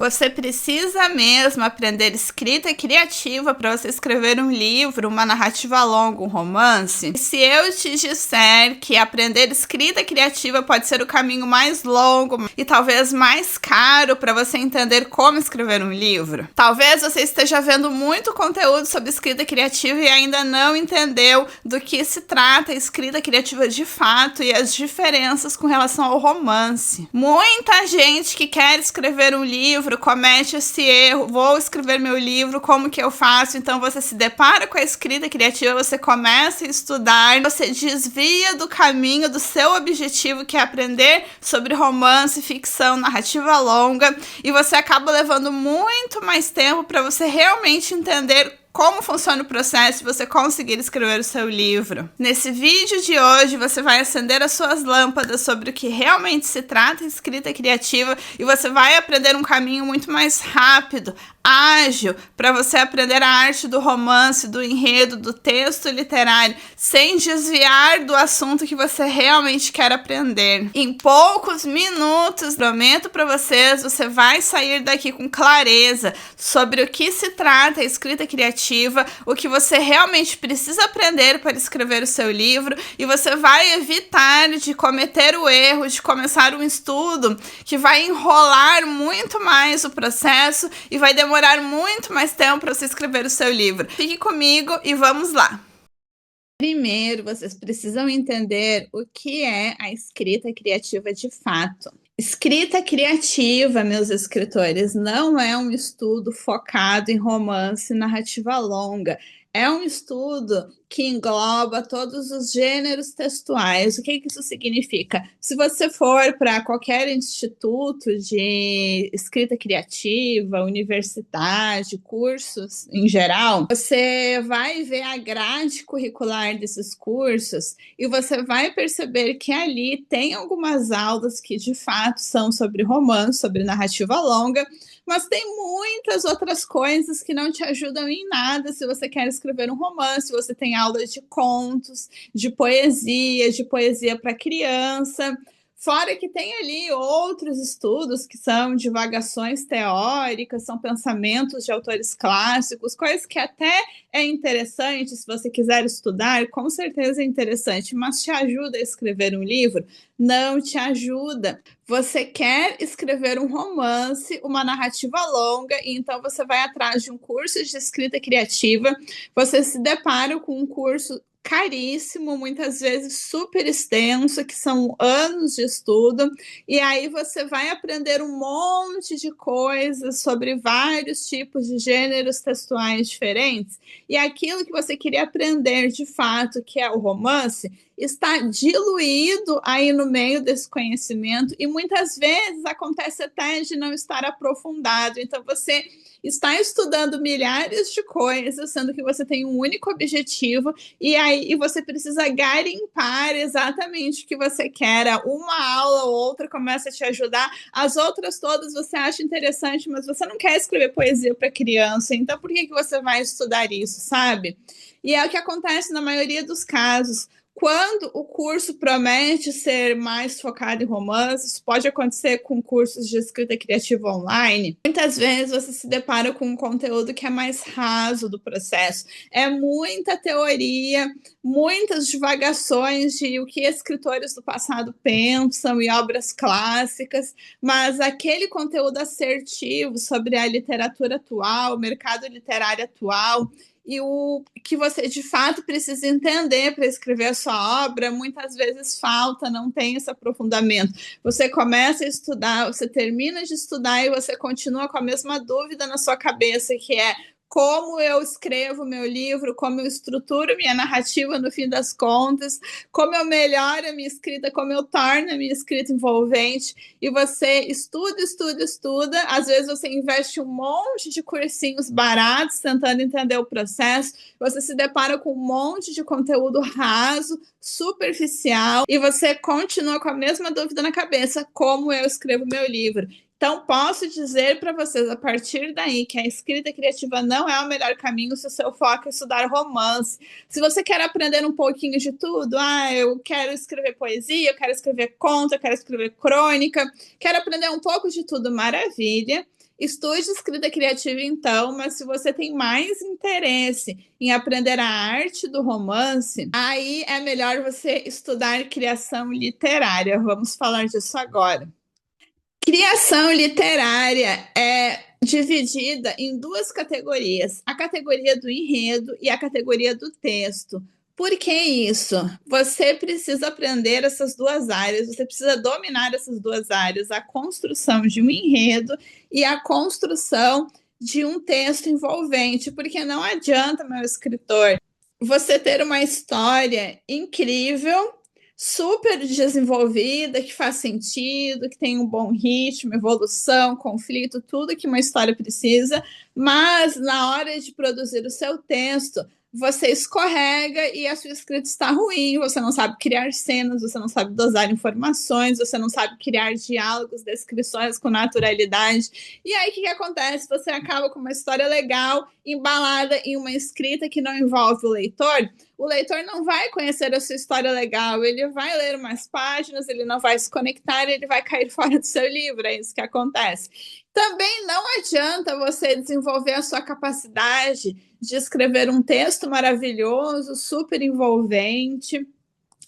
Você precisa mesmo aprender escrita criativa para você escrever um livro, uma narrativa longa, um romance? Se eu te disser que aprender escrita criativa pode ser o caminho mais longo e talvez mais caro para você entender como escrever um livro? Talvez você esteja vendo muito conteúdo sobre escrita criativa e ainda não entendeu do que se trata a escrita criativa de fato e as diferenças com relação ao romance. Muita gente que quer escrever um livro comete esse erro: vou escrever meu livro, como que eu faço? Então você se depara com a escrita criativa, você começa a estudar, você desvia do caminho do seu objetivo, que é aprender sobre romance, ficção, narrativa longa, e você acaba levando muito mais tempo para você realmente entender como funciona o processo e você conseguir escrever o seu livro. Nesse vídeo de hoje, você vai acender as suas lâmpadas sobre o que realmente se trata escrita criativa e você vai aprender um caminho muito mais rápido, ágil, para você aprender a arte do romance, do enredo, do texto literário, sem desviar do assunto que você realmente quer aprender. Em poucos minutos, prometo para vocês, você vai sair daqui com clareza sobre o que se trata a escrita criativa, o que você realmente precisa aprender para escrever o seu livro, e você vai evitar de cometer o erro de começar um estudo que vai enrolar muito mais o processo e vai demorar muito mais tempo para você escrever o seu livro. Fique comigo e vamos lá! Primeiro, vocês precisam entender o que é a escrita criativa de fato. Escrita criativa, meus escritores, não é um estudo focado em romance e narrativa longa. É um estudo que engloba todos os gêneros textuais. O que isso significa? Se você for para qualquer instituto de escrita criativa, universidade, cursos em geral, você vai ver a grade curricular desses cursos e você vai perceber que ali tem algumas aulas que de fato são sobre romance, sobre narrativa longa, mas tem muitas outras coisas que não te ajudam em nada se você quer escrever um romance. Você tem aulas de contos, de poesia para criança. Fora que tem ali outros estudos que são divagações teóricas, são pensamentos de autores clássicos, coisas que até é interessante, se você quiser estudar, com certeza é interessante, mas te ajuda a escrever um livro? Não te ajuda. Você quer escrever um romance, uma narrativa longa, e então você vai atrás de um curso de escrita criativa, você se depara com um curso caríssimo, muitas vezes super extenso, que são anos de estudo, e aí você vai aprender um monte de coisas sobre vários tipos de gêneros textuais diferentes, e aquilo que você queria aprender de fato, que é o romance, está diluído aí no meio desse conhecimento, e muitas vezes acontece até de não estar aprofundado. Então você está estudando milhares de coisas, sendo que você tem um único objetivo, e aí você precisa garimpar exatamente o que você quer. Uma aula ou outra começa a te ajudar, as outras todas você acha interessante, mas você não quer escrever poesia para criança, então por que você vai estudar isso, sabe? E é o que acontece na maioria dos casos. Quando o curso promete ser mais focado em romances, pode acontecer com cursos de escrita criativa online, muitas vezes você se depara com um conteúdo que é mais raso do processo. É muita teoria, muitas divagações de o que escritores do passado pensam e obras clássicas, mas aquele conteúdo assertivo sobre a literatura atual, o mercado literário atual, e o que você de fato precisa entender para escrever a sua obra, muitas vezes falta, não tem esse aprofundamento. Você começa a estudar, você termina de estudar e você continua com a mesma dúvida na sua cabeça, que é: como eu escrevo meu livro, como eu estruturo minha narrativa no fim das contas, como eu melhoro a minha escrita, como eu torno a minha escrita envolvente. E você estuda, às vezes você investe um monte de cursinhos baratos tentando entender o processo, você se depara com um monte de conteúdo raso, superficial, e você continua com a mesma dúvida na cabeça: como eu escrevo meu livro? Então, posso dizer para vocês, a partir daí, que a escrita criativa não é o melhor caminho se o seu foco é estudar romance. Se você quer aprender um pouquinho de tudo, eu quero escrever poesia, eu quero escrever conto, eu quero escrever crônica, quero aprender um pouco de tudo, maravilha. Estude escrita criativa então, mas se você tem mais interesse em aprender a arte do romance, aí é melhor você estudar criação literária. Vamos falar disso agora. Criação literária é dividida em duas categorias: a categoria do enredo e a categoria do texto. Por que isso? Você precisa aprender essas duas áreas, você precisa dominar essas duas áreas, a construção de um enredo e a construção de um texto envolvente, porque não adianta, meu escritor, você ter uma história incrível, super desenvolvida, que faz sentido, que tem um bom ritmo, evolução, conflito, tudo que uma história precisa, mas na hora de produzir o seu texto, você escorrega e a sua escrita está ruim, você não sabe criar cenas, você não sabe dosar informações, você não sabe criar diálogos, descrições com naturalidade. E aí o que acontece? Você acaba com uma história legal, embalada em uma escrita que não envolve o leitor não vai conhecer a sua história legal, ele vai ler umas páginas, ele não vai se conectar, ele vai cair fora do seu livro, é isso que acontece. Também não adianta você desenvolver a sua capacidade de escrever um texto maravilhoso, super envolvente,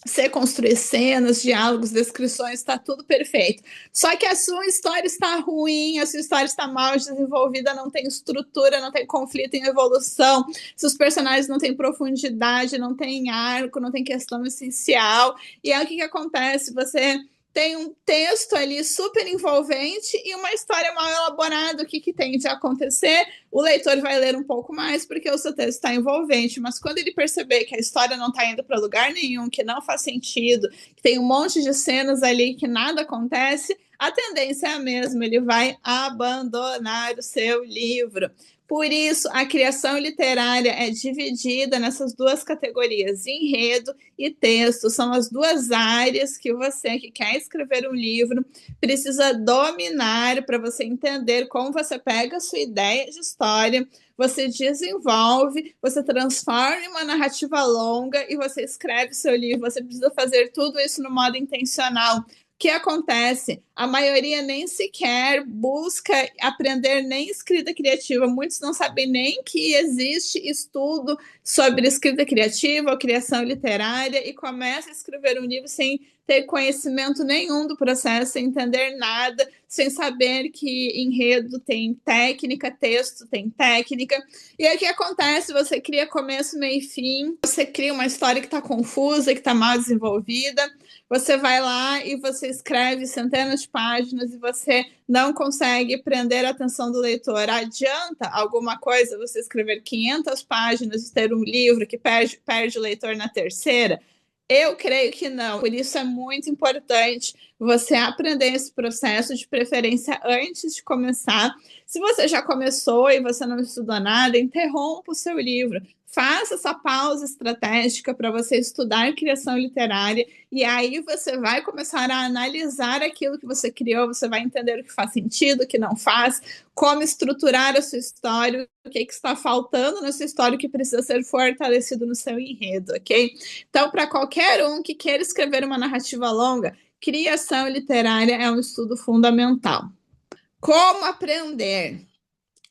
você construir cenas, diálogos, descrições, está tudo perfeito. Só que a sua história está ruim, a sua história está mal desenvolvida, não tem estrutura, não tem conflito em evolução, seus personagens não têm profundidade, não tem arco, não tem questão essencial. E aí o que acontece? Você tem um texto ali super envolvente e uma história mal elaborada. O que tem de acontecer? O leitor vai ler um pouco mais porque o seu texto está envolvente, mas quando ele perceber que a história não está indo para lugar nenhum, que não faz sentido, que tem um monte de cenas ali que nada acontece, a tendência é a mesma, ele vai abandonar o seu livro. Por isso, a criação literária é dividida nessas duas categorias, enredo e texto. São as duas áreas que você que quer escrever um livro precisa dominar para você entender como você pega a sua ideia de história, você desenvolve, você transforma em uma narrativa longa e você escreve seu livro. Você precisa fazer tudo isso no modo intencional. Que acontece? A maioria nem sequer busca aprender nem escrita criativa. Muitos não sabem nem que existe estudo sobre escrita criativa ou criação literária e começa a escrever um livro sem ter conhecimento nenhum do processo, sem entender nada, sem saber que enredo tem técnica, texto tem técnica. E aí o que acontece? Você cria começo, meio e fim, você cria uma história que está confusa, que está mal desenvolvida, você vai lá e você escreve centenas de páginas e você não consegue prender a atenção do leitor. Adianta alguma coisa você escrever 500 páginas e ter um livro que perde o leitor na terceira? Eu creio que não. Por isso é muito importante você aprender esse processo, de preferência antes de começar. Se você já começou e você não estudou nada, interrompa o seu livro. Faça essa pausa estratégica para você estudar criação literária e aí você vai começar a analisar aquilo que você criou, você vai entender o que faz sentido, o que não faz, como estruturar a sua história, o que está faltando na sua história, o que precisa ser fortalecido no seu enredo, ok? Então, para qualquer um que queira escrever uma narrativa longa, criação literária é um estudo fundamental. Como aprender?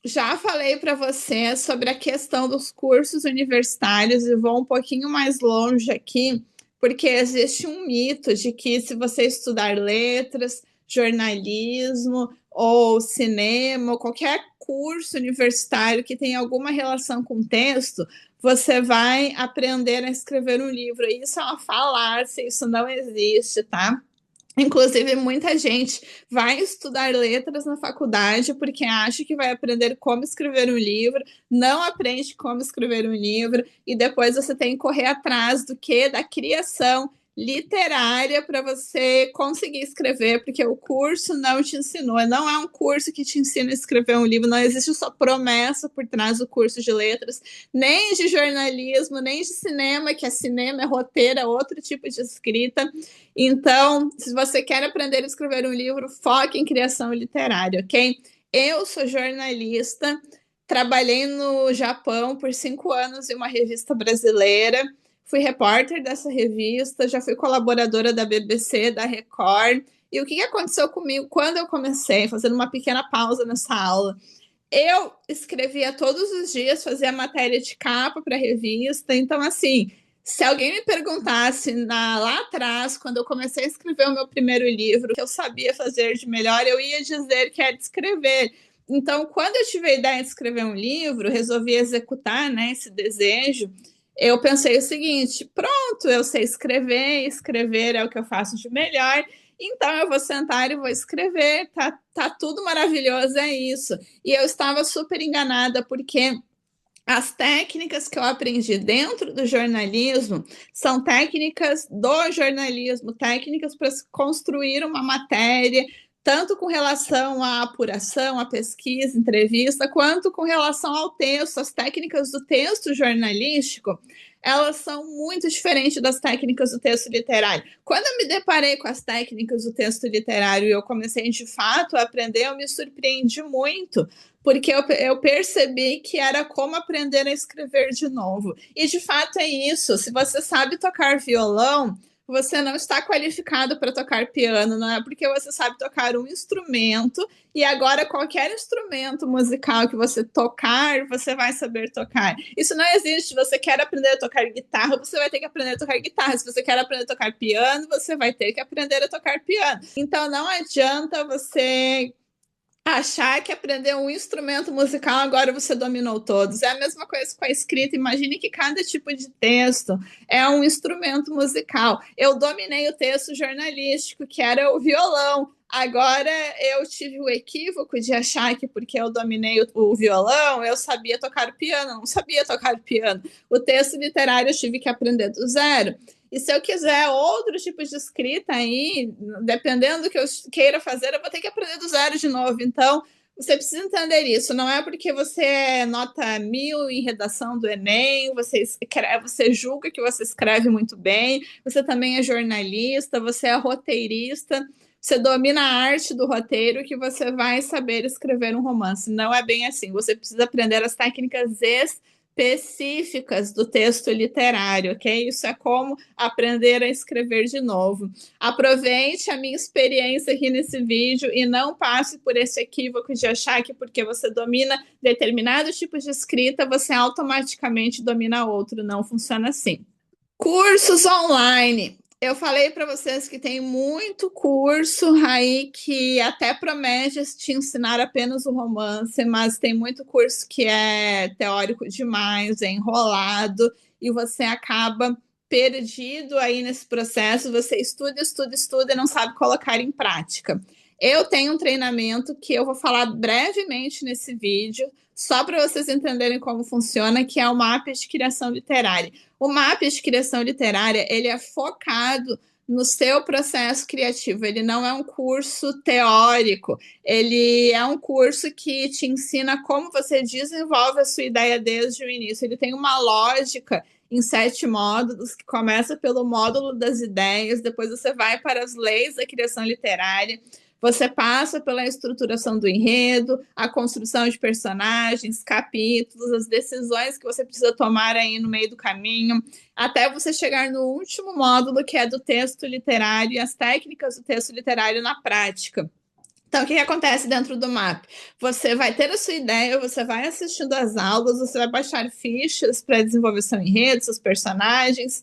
Já falei para você sobre a questão dos cursos universitários e vou um pouquinho mais longe aqui, porque existe um mito de que se você estudar letras, jornalismo ou cinema, ou qualquer curso universitário que tenha alguma relação com texto, você vai aprender a escrever um livro. Isso é uma falácia, isso não existe, tá? Inclusive, muita gente vai estudar letras na faculdade porque acha que vai aprender como escrever um livro, não aprende como escrever um livro, e depois você tem que correr atrás do que? Da criação literária para você conseguir escrever, porque o curso não te ensinou, não é um curso que te ensina a escrever um livro, não existe só promessa por trás do curso de letras, nem de jornalismo, nem de cinema, que é cinema, é roteiro, é outro tipo de escrita. Então, se você quer aprender a escrever um livro, foque em criação literária, ok? Eu sou jornalista, trabalhei no Japão por 5 anos em uma revista brasileira, fui repórter dessa revista, já fui colaboradora da BBC, da Record, E o que aconteceu comigo quando eu comecei, fazendo uma pequena pausa nessa aula? Eu escrevia todos os dias, fazia matéria de capa para revista. Então, assim, se alguém me perguntasse lá atrás, quando eu comecei a escrever o meu primeiro livro, o que eu sabia fazer de melhor, eu ia dizer que era escrever. Então, quando eu tive a ideia de escrever um livro, resolvi executar, né, esse desejo. Eu pensei o seguinte: pronto, eu sei escrever, escrever é o que eu faço de melhor. Então eu vou sentar e vou escrever, tá tudo maravilhoso, é isso. E eu estava super enganada, porque as técnicas que eu aprendi dentro do jornalismo são técnicas do jornalismo, técnicas para construir uma matéria, tanto com relação à apuração, à pesquisa, entrevista, quanto com relação ao texto. As técnicas do texto jornalístico, elas são muito diferentes das técnicas do texto literário. Quando eu me deparei com as técnicas do texto literário e eu comecei de fato a aprender, eu me surpreendi muito, porque eu percebi que era como aprender a escrever de novo. E de fato é isso. Se você sabe tocar violão, você não está qualificado para tocar piano, não é porque você sabe tocar um instrumento, e agora qualquer instrumento musical que você tocar, você vai saber tocar. Isso não existe. Se você quer aprender a tocar guitarra, você vai ter que aprender a tocar guitarra. Se você quer aprender a tocar piano, você vai ter que aprender a tocar piano. Então não adianta você achar que aprender um instrumento musical agora você dominou todos. É a mesma coisa com a escrita. Imagine que cada tipo de texto é um instrumento musical. Eu dominei o texto jornalístico, que era o violão. Agora eu tive o equívoco de achar que porque eu dominei o violão, eu sabia tocar o piano. Eu não sabia tocar o piano. O texto literário eu tive que aprender do zero. E se eu quiser outro tipo de escrita aí, dependendo do que eu queira fazer, eu vou ter que aprender do zero de novo. Então, você precisa entender isso. Não é porque você é nota 1000 em redação do Enem, você julga que você escreve muito bem, você também é jornalista, você é roteirista, você domina a arte do roteiro, que você vai saber escrever um romance. Não é bem assim. Você precisa aprender as técnicas específicas do texto literário, ok? Isso é como aprender a escrever de novo. Aproveite a minha experiência aqui nesse vídeo e não passe por esse equívoco de achar que porque você domina determinado tipo de escrita, você automaticamente domina outro. Não funciona assim. Cursos online. Eu falei para vocês que tem muito curso aí que até promete te ensinar apenas o romance, mas tem muito curso que é teórico demais, é enrolado, e você acaba perdido aí nesse processo. Você estuda, estuda, estuda e não sabe colocar em prática. Eu tenho um treinamento que eu vou falar brevemente nesse vídeo, só para vocês entenderem como funciona, que é o MAP de Criação Literária. O MAP de Criação Literária, ele é focado no seu processo criativo. Ele não é um curso teórico, ele é um curso que te ensina como você desenvolve a sua ideia desde o início. Ele tem uma lógica em 7 módulos, que começa pelo módulo das ideias, depois você vai para as leis da criação literária, você passa pela estruturação do enredo, a construção de personagens, capítulos, as decisões que você precisa tomar aí no meio do caminho, até você chegar no último módulo, que é do texto literário e as técnicas do texto literário na prática. Então, o que acontece dentro do MAP? Você vai ter a sua ideia, você vai assistindo às aulas, você vai baixar fichas para desenvolver seu enredo, seus personagens.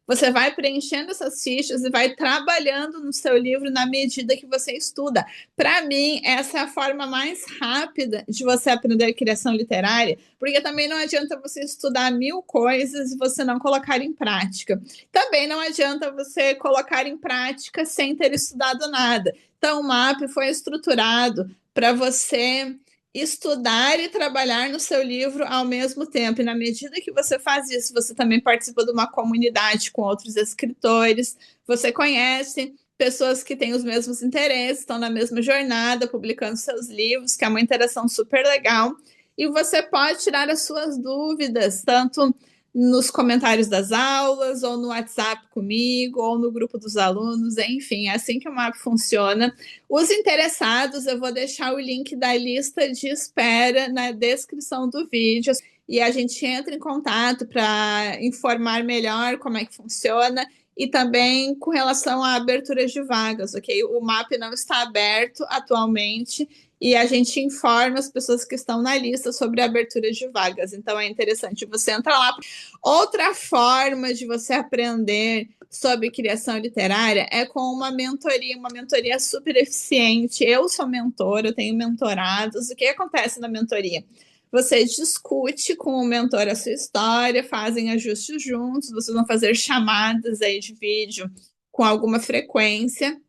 Você vai preenchendo essas fichas e vai trabalhando no seu livro na medida que você estuda. Para mim, essa é a forma mais rápida de você aprender criação literária, porque também não adianta você estudar 1000 coisas e você não colocar em prática. Também não adianta você colocar em prática sem ter estudado nada. Então, o MAP foi estruturado para você estudar e trabalhar no seu livro ao mesmo tempo. E na medida que você faz isso, você também participa de uma comunidade com outros escritores, você conhece pessoas que têm os mesmos interesses, estão na mesma jornada, publicando seus livros, que é uma interação super legal. E você pode tirar as suas dúvidas, tanto nos comentários das aulas, ou no WhatsApp comigo, ou no grupo dos alunos, enfim, é assim que o MAP funciona. Os interessados, eu vou deixar o link da lista de espera na descrição do vídeo, e a gente entra em contato para informar melhor como é que funciona e também com relação à abertura de vagas, ok? O MAP não está aberto atualmente e a gente informa as pessoas que estão na lista sobre a abertura de vagas. Então é interessante você entrar lá. Outra forma de você aprender sobre criação literária é com uma mentoria super eficiente. Eu sou mentora, eu tenho mentorados. O que acontece na mentoria? Você discute com o mentor a sua história, fazem ajustes juntos, vocês vão fazer chamadas aí de vídeo com alguma frequência.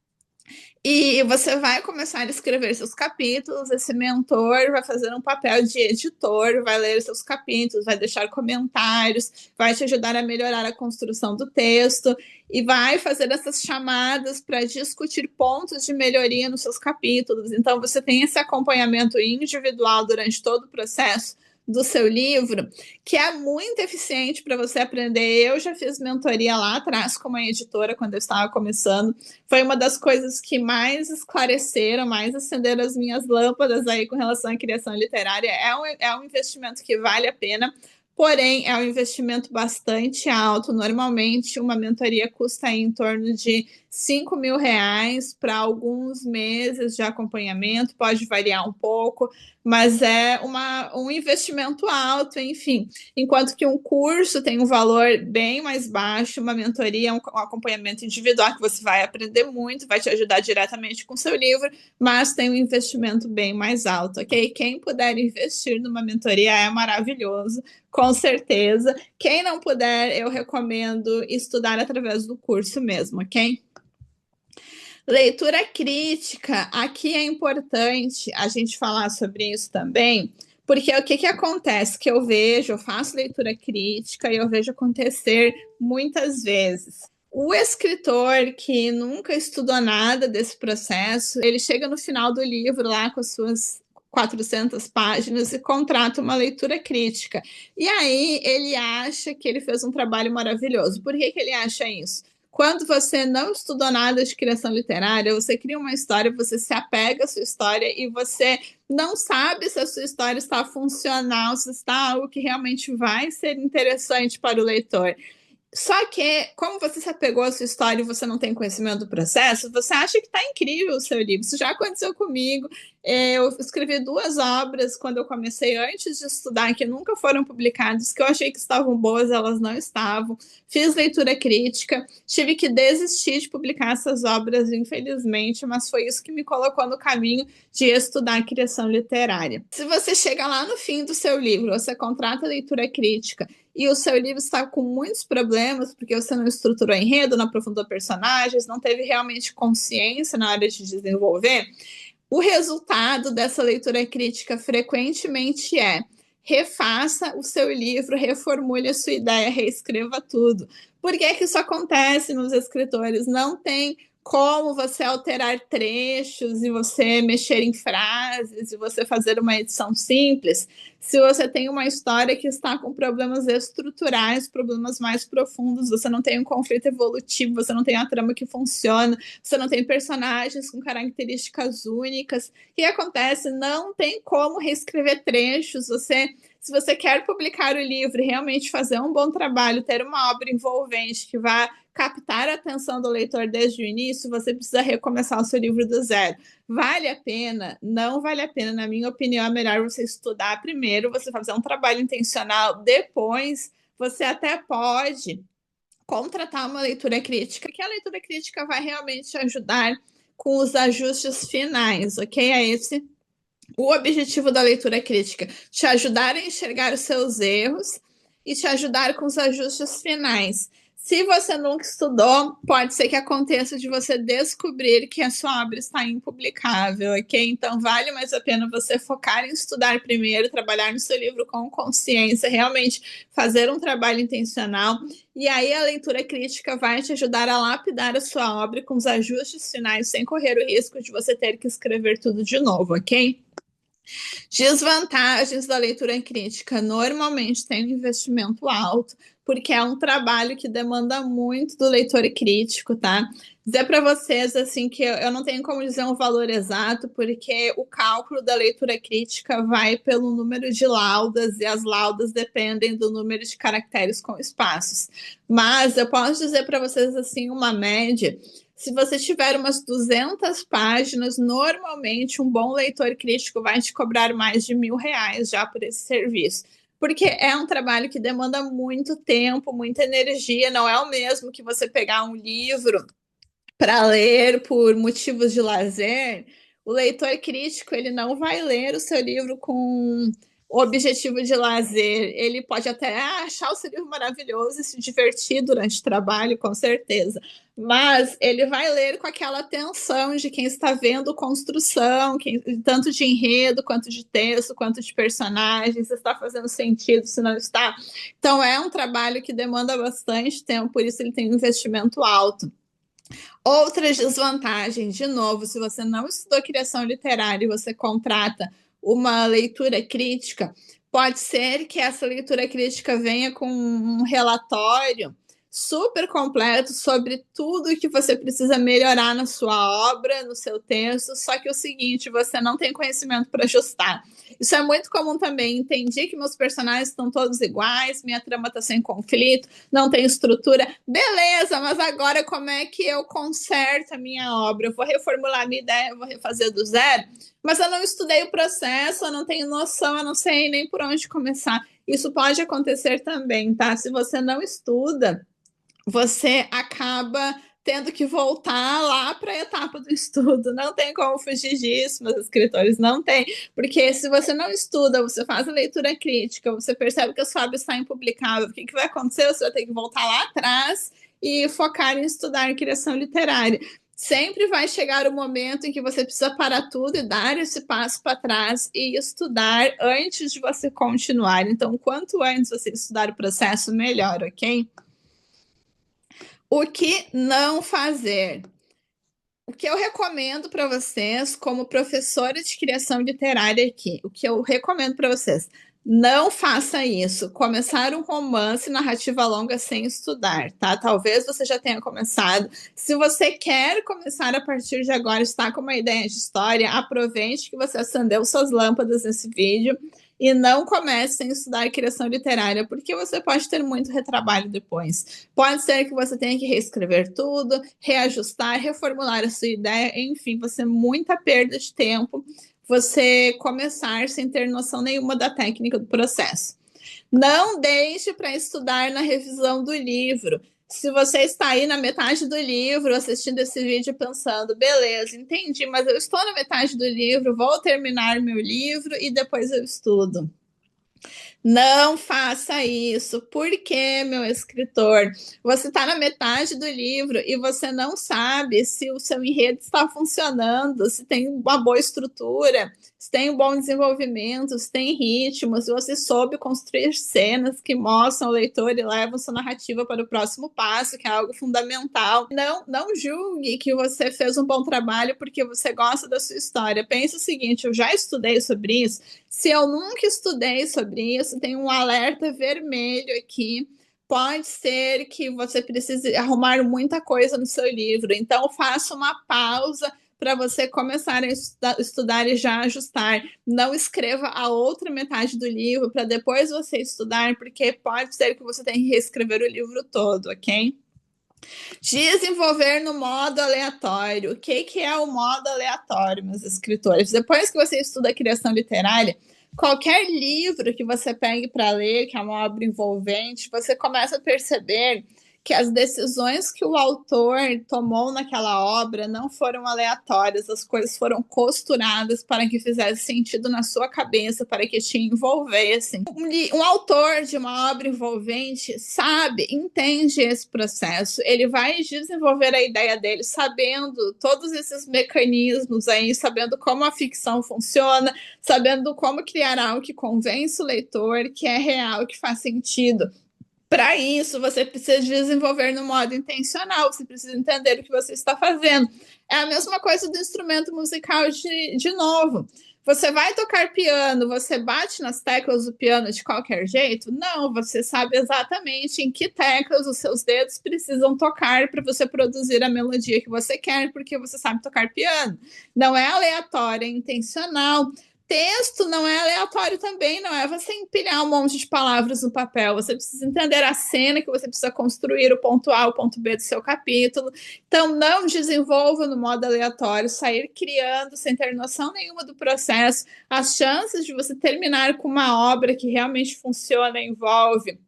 E você vai começar a escrever seus capítulos, esse mentor vai fazer um papel de editor, vai ler seus capítulos, vai deixar comentários, vai te ajudar a melhorar a construção do texto e vai fazer essas chamadas para discutir pontos de melhoria nos seus capítulos. Então, você tem esse acompanhamento individual durante todo o processo do seu livro, que é muito eficiente para você aprender. Eu já fiz mentoria lá atrás com uma editora quando eu estava começando. Foi uma das coisas que mais esclareceram, mais acenderam as minhas lâmpadas aí com relação à criação literária. É um investimento que vale a pena, porém é um investimento bastante alto. Normalmente uma mentoria custa em torno de R$ 5.000 para alguns meses de acompanhamento, pode variar um pouco, mas é um investimento alto, enfim. Enquanto que um curso tem um valor bem mais baixo, uma mentoria, um acompanhamento individual que você vai aprender muito, vai te ajudar diretamente com o seu livro, mas tem um investimento bem mais alto, ok? Quem puder investir numa mentoria é maravilhoso, com certeza. Quem não puder, eu recomendo estudar através do curso mesmo, ok? Leitura crítica, aqui é importante a gente falar sobre isso também, porque o que acontece? Que eu faço leitura crítica e eu vejo acontecer muitas vezes. O escritor que nunca estudou nada desse processo, ele chega no final do livro lá com as suas 400 páginas e contrata uma leitura crítica. E aí ele acha que ele fez um trabalho maravilhoso. Por que ele acha isso? Quando você não estudou nada de criação literária, você cria uma história, você se apega à sua história e você não sabe se a sua história está funcional, se está algo que realmente vai ser interessante para o leitor. Só que, como você se apegou à sua história e você não tem conhecimento do processo, você acha que está incrível o seu livro. Isso já aconteceu comigo. Eu escrevi 2 obras quando eu comecei antes de estudar, que nunca foram publicadas, que eu achei que estavam boas, elas não estavam. Fiz leitura crítica, tive que desistir de publicar essas obras, infelizmente, mas foi isso que me colocou no caminho de estudar criação literária. Se você chega lá no fim do seu livro, você contrata leitura crítica e o seu livro está com muitos problemas, porque você não estruturou enredo, não aprofundou personagens, não teve realmente consciência na hora de desenvolver, o resultado dessa leitura crítica frequentemente é: refaça o seu livro, reformule a sua ideia, reescreva tudo. Por que isso acontece nos escritores? Não tem como você alterar trechos e você mexer em frases e você fazer uma edição simples se você tem uma história que está com problemas estruturais, problemas mais profundos, você não tem um conflito evolutivo, você não tem a trama que funciona, você não tem personagens com características únicas. O que acontece? Não tem como reescrever trechos. Se você quer publicar o livro e realmente fazer um bom trabalho, ter uma obra envolvente que vá captar a atenção do leitor desde o início, você precisa recomeçar o seu livro do zero. Vale a pena? Não vale a pena. Na minha opinião, é melhor você estudar primeiro, você fazer um trabalho intencional, depois você até pode contratar uma leitura crítica, que a leitura crítica vai realmente te ajudar com os ajustes finais, ok? É esse o objetivo da leitura crítica: te ajudar a enxergar os seus erros e te ajudar com os ajustes finais. Se você nunca estudou, pode ser que aconteça de você descobrir que a sua obra está impublicável, ok? Então, vale mais a pena você focar em estudar primeiro, trabalhar no seu livro com consciência, realmente fazer um trabalho intencional, e aí a leitura crítica vai te ajudar a lapidar a sua obra com os ajustes finais, sem correr o risco de você ter que escrever tudo de novo, ok? Desvantagens da leitura crítica. Normalmente tem um investimento alto, porque é um trabalho que demanda muito do leitor crítico, tá? Dizer para vocês assim que eu não tenho como dizer um valor exato, porque o cálculo da leitura crítica vai pelo número de laudas e as laudas dependem do número de caracteres com espaços. Mas eu posso dizer para vocês assim uma média. Se você tiver umas 200 páginas, normalmente um bom leitor crítico vai te cobrar mais de R$ 1.000 já por esse serviço. Porque é um trabalho que demanda muito tempo, muita energia, não é o mesmo que você pegar um livro para ler por motivos de lazer. O leitor crítico ele não vai ler o seu livro com o objetivo de lazer. Ele pode até achar o seu livro maravilhoso e se divertir durante o trabalho, com certeza. Mas ele vai ler com aquela atenção de quem está vendo construção, tanto de enredo, quanto de texto, quanto de personagens, se está fazendo sentido, se não está. Então é um trabalho que demanda bastante tempo, por isso ele tem um investimento alto. Outras desvantagens, de novo, se você não estudou criação literária e você contrata uma leitura crítica, pode ser que essa leitura crítica venha com um relatório super completo sobre tudo que você precisa melhorar na sua obra, no seu texto, só que é o seguinte, você não tem conhecimento para ajustar. Isso é muito comum também. Entendi que meus personagens estão todos iguais, minha trama está sem conflito, não tem estrutura. Beleza, mas agora como é que eu conserto a minha obra? Eu vou reformular a minha ideia, eu vou refazer do zero? Mas eu não estudei o processo, eu não tenho noção, eu não sei nem por onde começar. Isso pode acontecer também, tá? Se você não estuda, você acaba tendo que voltar lá para a etapa do estudo. Não tem como fugir disso, meus escritores, não tem. Porque se você não estuda, você faz a leitura crítica, você percebe que a sua obra está impublicável, o que vai acontecer? Você vai ter que voltar lá atrás e focar em estudar criação literária. Sempre vai chegar o momento em que você precisa parar tudo e dar esse passo para trás e estudar antes de você continuar. Então, quanto antes você estudar o processo, melhor, ok? O que não fazer? O que eu recomendo para vocês, como professora de criação literária aqui, o que eu recomendo para vocês, não faça isso. Começar um romance, narrativa longa sem estudar, tá? Talvez você já tenha começado. Se você quer começar a partir de agora, está com uma ideia de história, aproveite que você acendeu suas lâmpadas nesse vídeo e não comece a estudar criação literária, porque você pode ter muito retrabalho depois. Pode ser que você tenha que reescrever tudo, reajustar, reformular a sua ideia, enfim, você muita perda de tempo você começar sem ter noção nenhuma da técnica do processo. Não deixe para estudar na revisão do livro. Se você está aí na metade do livro assistindo esse vídeo pensando, beleza, entendi, mas eu estou na metade do livro, vou terminar meu livro e depois eu estudo. Não faça isso. Por que, meu escritor? Você está na metade do livro e você não sabe se o seu enredo está funcionando, se tem uma boa estrutura, se tem um bom desenvolvimento, se tem ritmo, se você soube construir cenas que mostram o leitor e levam sua narrativa para o próximo passo, que é algo fundamental. Não julgue que você fez um bom trabalho porque você gosta da sua história. Pense o seguinte, eu já estudei sobre isso. Se eu nunca estudei sobre isso, tem um alerta vermelho aqui. Pode ser que você precise arrumar muita coisa no seu livro. Então, faça uma pausa para você começar a estudar e já ajustar. Não escreva a outra metade do livro para depois você estudar, porque pode ser que você tenha que reescrever o livro todo, ok? Desenvolver no modo aleatório. O que é o modo aleatório, meus escritores? Depois que você estuda a criação literária, qualquer livro que você pegue para ler, que é uma obra envolvente, você começa a perceber que as decisões que o autor tomou naquela obra não foram aleatórias, as coisas foram costuradas para que fizesse sentido na sua cabeça, para que te envolvessem. Um autor de uma obra envolvente sabe, entende esse processo, ele vai desenvolver a ideia dele sabendo todos esses mecanismos aí, sabendo como a ficção funciona, sabendo como criar algo que convence o leitor, que é real, que faz sentido. Para isso, você precisa desenvolver no modo intencional, você precisa entender o que você está fazendo. É a mesma coisa do instrumento musical de novo. Você vai tocar piano, você bate nas teclas do piano de qualquer jeito? Não, você sabe exatamente em que teclas os seus dedos precisam tocar para você produzir a melodia que você quer, porque você sabe tocar piano. Não é aleatório, é intencional. Texto não é aleatório também, não é você empilhar um monte de palavras no papel. Você precisa entender a cena que você precisa construir, o ponto A, o ponto B do seu capítulo. Então, não desenvolva no modo aleatório, sair criando sem ter noção nenhuma do processo. As chances de você terminar com uma obra que realmente funciona, envolve,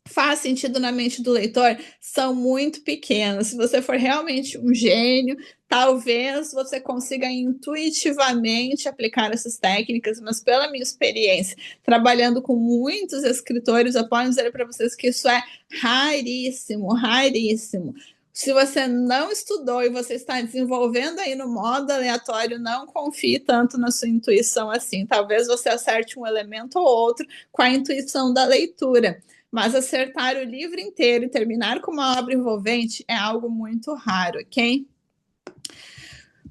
faz sentido na mente do leitor, são muito pequenas. Se você for realmente um gênio, talvez você consiga intuitivamente aplicar essas técnicas, mas pela minha experiência, trabalhando com muitos escritores, eu posso dizer para vocês que isso é raríssimo, raríssimo. Se você não estudou e você está desenvolvendo aí no modo aleatório, não confie tanto na sua intuição assim. Talvez você acerte um elemento ou outro com a intuição da leitura. Mas acertar o livro inteiro e terminar com uma obra envolvente é algo muito raro, ok?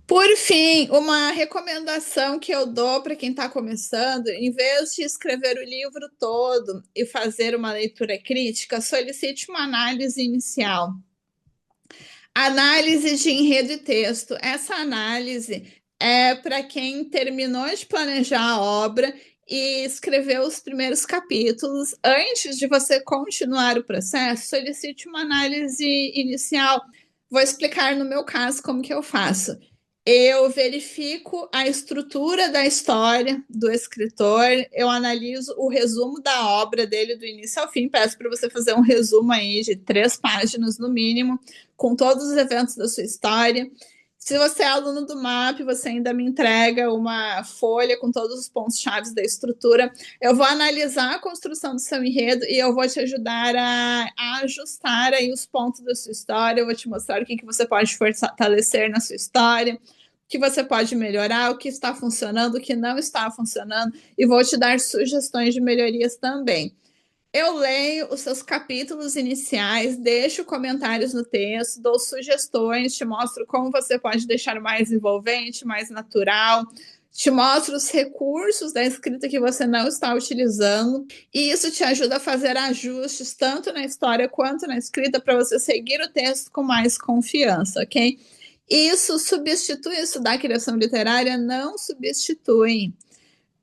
Por fim, uma recomendação que eu dou para quem está começando, em vez de escrever o livro todo e fazer uma leitura crítica, solicite uma análise inicial. Análise de enredo e texto. Essa análise é para quem terminou de planejar a obra e escreveu os primeiros capítulos. Antes de você continuar o processo, solicite uma análise inicial. Vou explicar no meu caso como que eu faço. Eu verifico a estrutura da história do escritor, eu analiso o resumo da obra dele do início ao fim, peço para você fazer um resumo aí de 3 páginas no mínimo, com todos os eventos da sua história. Se você é aluno do MAP, você ainda me entrega uma folha com todos os pontos chaves da estrutura. Eu vou analisar a construção do seu enredo e eu vou te ajudar a ajustar aí os pontos da sua história. Eu vou te mostrar o que você pode fortalecer na sua história, o que você pode melhorar, o que está funcionando, o que não está funcionando, e vou te dar sugestões de melhorias também. Eu leio os seus capítulos iniciais, deixo comentários no texto, dou sugestões, te mostro como você pode deixar mais envolvente, mais natural, te mostro os recursos da escrita que você não está utilizando, e isso te ajuda a fazer ajustes tanto na história quanto na escrita para você seguir o texto com mais confiança, ok? Isso substitui isso da criação literária? Não substitui.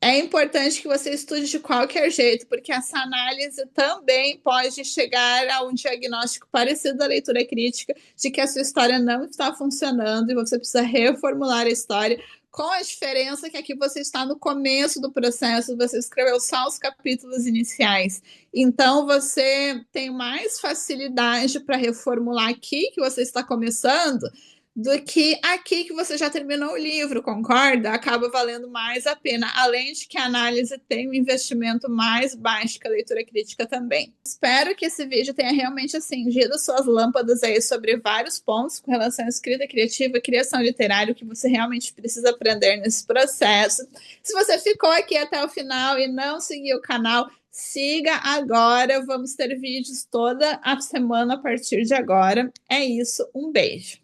É importante que você estude de qualquer jeito, porque essa análise também pode chegar a um diagnóstico parecido da leitura crítica, de que a sua história não está funcionando e você precisa reformular a história, com a diferença que aqui você está no começo do processo, você escreveu só os capítulos iniciais. Então, você tem mais facilidade para reformular aqui que você está começando, do que aqui que você já terminou o livro, concorda? Acaba valendo mais a pena, além de que a análise tem um investimento mais baixo que a leitura crítica também. Espero que esse vídeo tenha realmente acendido suas lâmpadas aí sobre vários pontos com relação à escrita criativa e criação literária, o que você realmente precisa aprender nesse processo. Se você ficou aqui até o final e não seguiu o canal, siga agora, vamos ter vídeos toda a semana a partir de agora. É isso, um beijo.